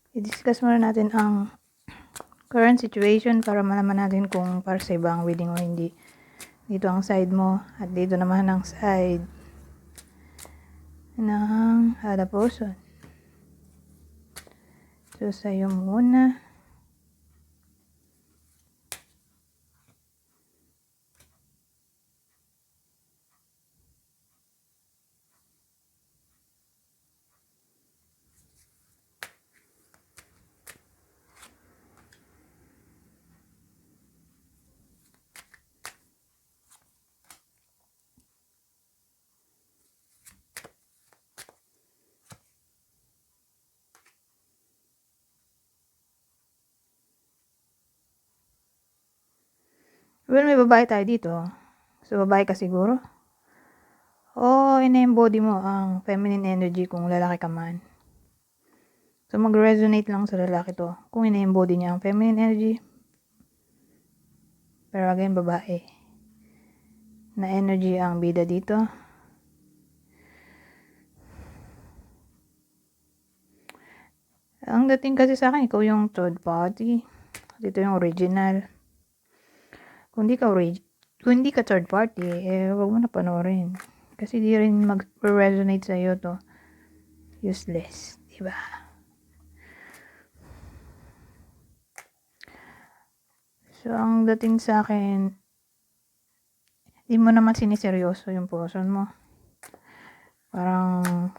I-discuss muna natin ang current situation para malaman natin kung para sa iba ang reading o hindi. Dito ang side mo at dito naman ang side ng other person. So, sa'yo muna. Well, may babae tayo dito. So, babae ka siguro? O ina-embody mo ang feminine energy kung lalaki ka man. So, mag-resonate lang sa lalaki to kung ina-embody niya ang feminine energy. Pero again, babae. Na energy ang bida dito. Ang dating kasi sa akin, ikaw yung third party. Dito yung original. Kung hindi ka third party, wag mo na panoorin. Kasi di rin mag-resonate sa'yo to. Useless. Diba? So, ang dating sa akin, di mo naman siniseryoso yung person mo. Parang,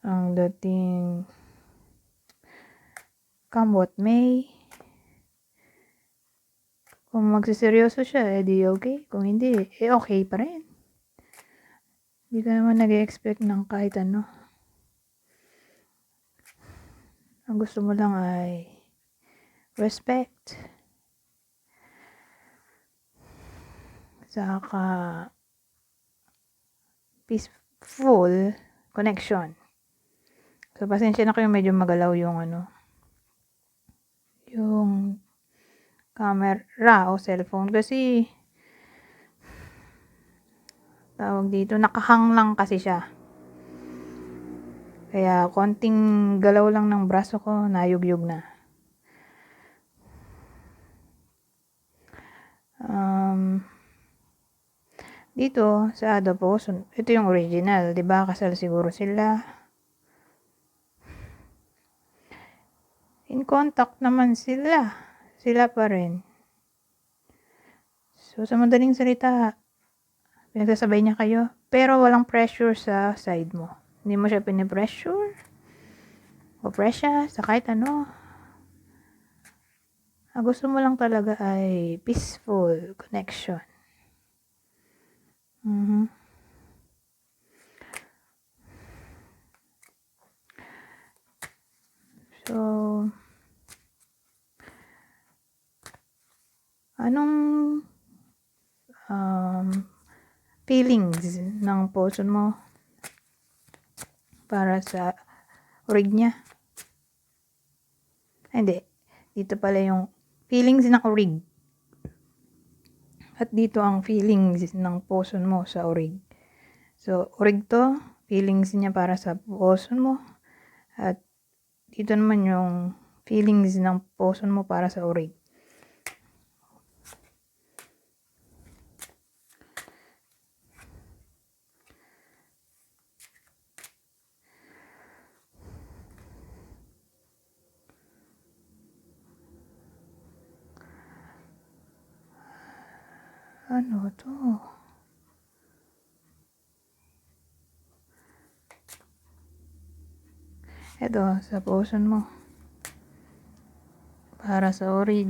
ang dating, come what may. Kung magsiseryoso siya, di okay. Kung hindi, okay pa rin. Hindi ka naman nag-expect ng kahit ano. Ang gusto mo lang ay respect. Saka peaceful connection. So, pasensya na kayo, medyo magalaw yung yung camera o cellphone kasi tawag dito, nakahang lang kasi siya. Kaya konting galaw lang ng braso ko, nayugyug na. Dito sa Adapo, ito yung original, 'di ba? Kasal siguro sila. In contact naman sila. Sila pa rin. So, sa madaling salita, pinagsasabay niya kayo, pero walang pressure sa side mo. Hindi mo siya pinipressure o pressure sa kahit ano. Ang gusto mo lang talaga ay peaceful connection. So, anong feelings ng person mo para sa orig niya? Hindi. Dito pala yung feelings ng orig. At dito ang feelings ng person mo sa orig. So, orig to, feelings niya para sa person mo. At dito naman yung feelings ng person mo para sa orig. Ano to? Ito, sa person mo. Para sa orig.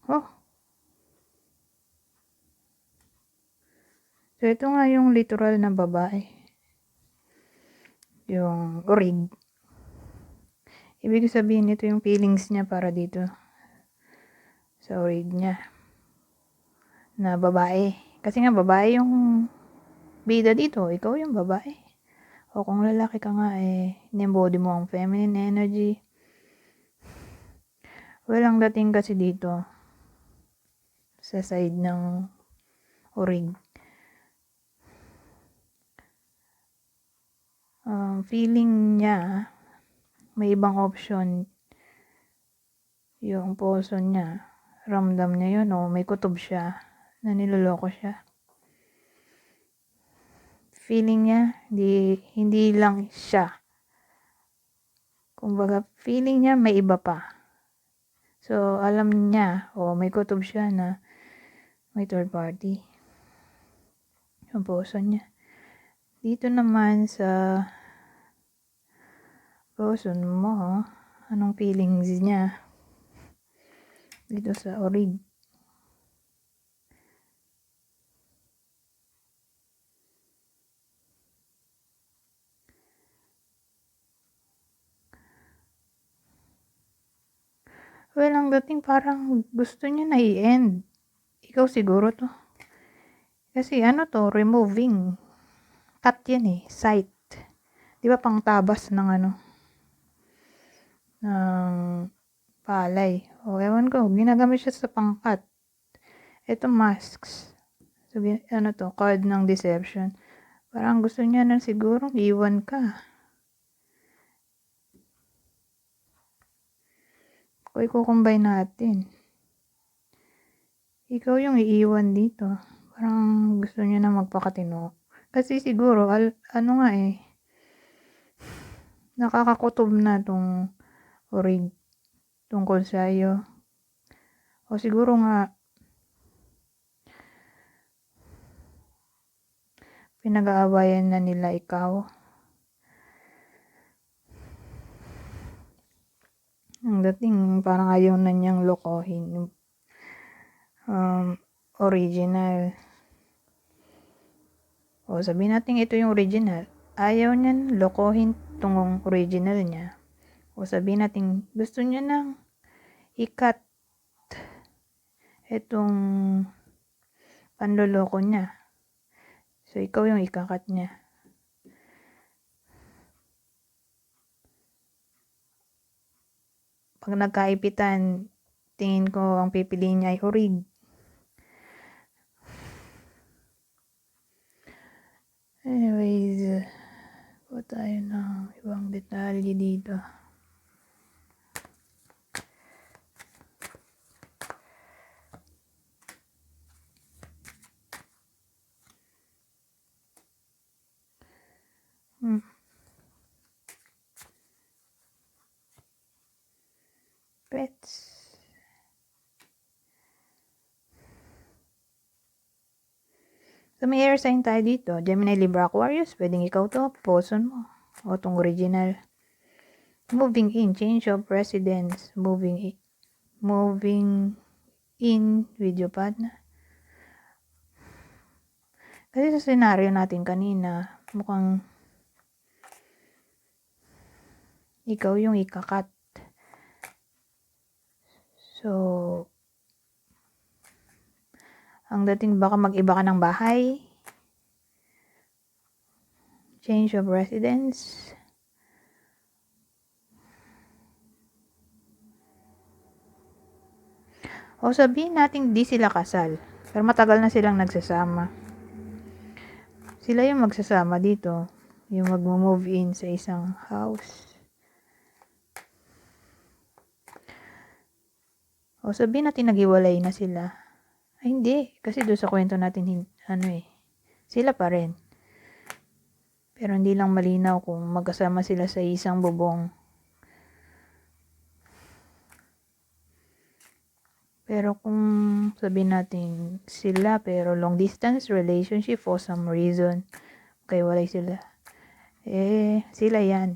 Oh. So, ito nga yung literal na babae. Yung orig. Ibig sabihin, ito yung feelings niya para dito. Sa orig niya. Na babae. Kasi nga, babae yung bida dito. Ikaw yung babae. O kung lalaki ka nga, in-embody mo ang feminine energy. Walang dating kasi dito. Sa side ng orig. feeling niya, may ibang option yung puso niya. Ramdam niya yun o may kutob siya na niloloko siya. Feeling niya, hindi lang siya. Kumbaga, feeling niya may iba pa. So, alam niya o may kutob siya na may third party. Yung puso niya. Dito naman sa puso mo, anong feelings niya? Dito sa orig. Well, ang dating parang gusto niya na i-end. Ikaw siguro to. Kasi ano to, removing. Cut yan eh, sight. Di ba pang tabas ng ng palay. O ewan ko, ginagamit siya sa pangkat. Ito masks. So, to, card ng deception. Parang gusto niya na siguro iwan ka. O i-combine natin. Ikaw yung iiwan dito. Parang gusto niya na magpakatino. Kasi siguro, nga eh, nakakakutob na tong orig tungkol sa'yo. O siguro nga, pinag-aawayan na nila ikaw. Ang dating parang ayaw na niyang lokohin. Original. O sabihin natin ito yung original. Ayaw niyan lokohin tong original niya. O sabihin natin gusto niya nang i-cut itong panloloko niya. So ikaw yung ikakat niya. Pag nagkaipitan, tingin ko ang pipiliin niya ay orig. Anyways, po tayo ng ibang detalye dito. Pets. So, may air sign tayo dito. Gemini, Libra, Aquarius. Pwedeng ikaw to. Puson mo. O tong original. Moving in. Change of residence. Moving in with your partner. Kasi sa senaryo natin kanina, mukhang ikaw yung ikakat. So, ang dating baka mag-iba ka ng bahay. Change of residence. O sabihin natin di sila kasal. Pero matagal na silang nagsasama. Sila yung magsasama dito. Yung mag-move in sa isang house. O sabihin natin naghiwalay na sila. Ay hindi. Kasi doon sa kwento natin, sila pa rin. Pero hindi lang malinaw kung magkasama sila sa isang bubong. Pero kung sabihin natin sila pero long distance relationship for some reason, kahiwalay sila. Sila yan.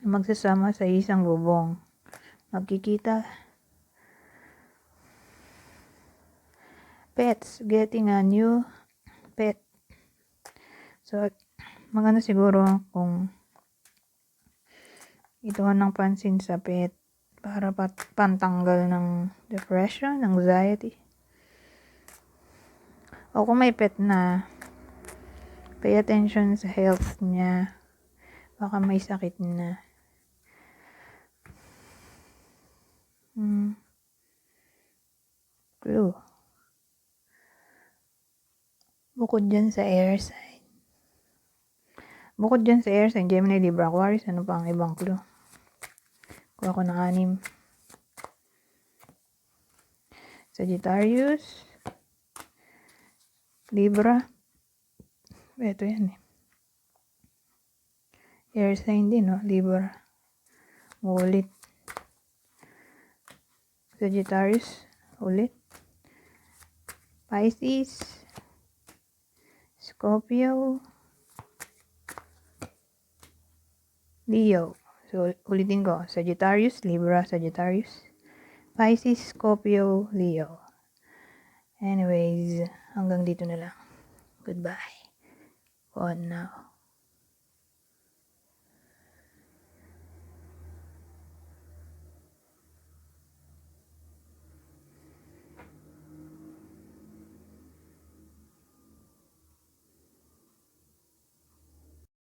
Magsasama sa isang bubong. Magkikita. Pets. Getting a new pet. So, maganda siguro kung ito ng pansin sa pet para pantanggal ng depression, anxiety. O kung may pet na, pay attention sa health niya. Baka may sakit na. Clue. Bukod dyan sa air sign, Bukod dyan sa air sign, Gemini, Libra, Aquarius, ano pa ang ibang clue? Kuha ko ng 6. Sagittarius, Libra. Ito yan eh. Air sign din, no? Libra. Ulit. Sagittarius, ulit. Pisces, Scorpio, Leo. So, ulitin ko. Sagittarius, Libra, Sagittarius, Pisces, Scorpio, Leo. Anyways, hanggang dito na lang. Goodbye. For now.